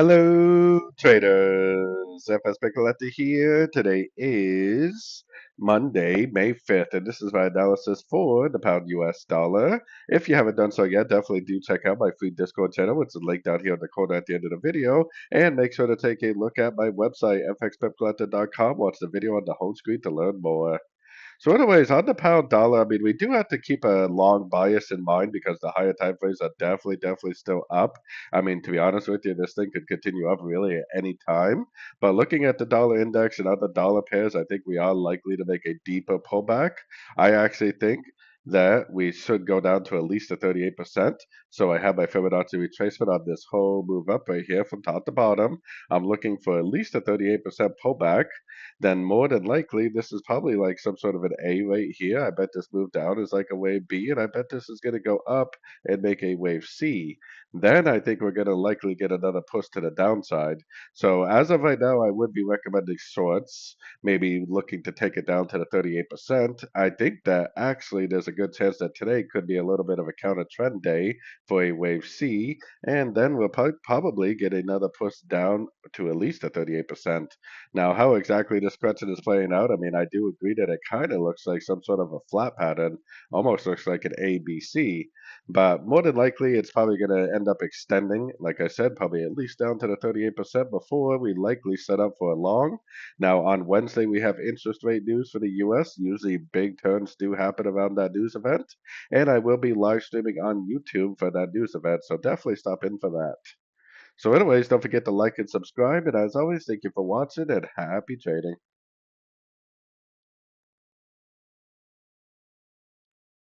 Hello, traders. FX Pip Collector here. Today is Monday, May 5th, and this is my analysis for the pound US dollar. If you haven't done so yet, definitely do check out my free Discord channel, which is linked down here in the corner at the end of the video. And make sure to take a look at my website, fxpipcollector.com. Watch the video on the home screen to learn more. So, anyways, on the pound dollar, I mean, we do have to keep a long bias in mind because the higher time frames are definitely still up. I mean, to be honest with you, this thing could continue up really at any time. But looking at the dollar index and other dollar pairs, I think we are likely to make a deeper pullback. I actually think that we should go down to at least a 38%. So I have my Fibonacci retracement on this whole move up right here from top to bottom. I'm looking for at least a 38% pullback. Then more than likely this is probably like some sort of an A right here. I bet this move down is like a wave B, and I bet this is going to go up and make a wave C. Then I think we're going to likely get another push to the downside. So as of right now, I would be recommending shorts, maybe looking to take it down to the 38%. I think that actually there's a good chance that today could be a little bit of a counter trend day for a wave C, and then we'll probably get another push down to at least a 38%. Now, how exactly this correction is playing out, I mean, I do agree that it kind of looks like some sort of a flat pattern, almost looks like an ABC, but more than likely it's probably going to end up extending, like I said, probably at least down to the 38% before we likely set up for a long. Now, on Wednesday, we have interest rate news for the US. Usually, big turns do happen around that news event, and I will be live streaming on YouTube for that news event, so definitely stop in for that. So anyways, don't forget to like and subscribe. And as always, thank you for watching and happy trading.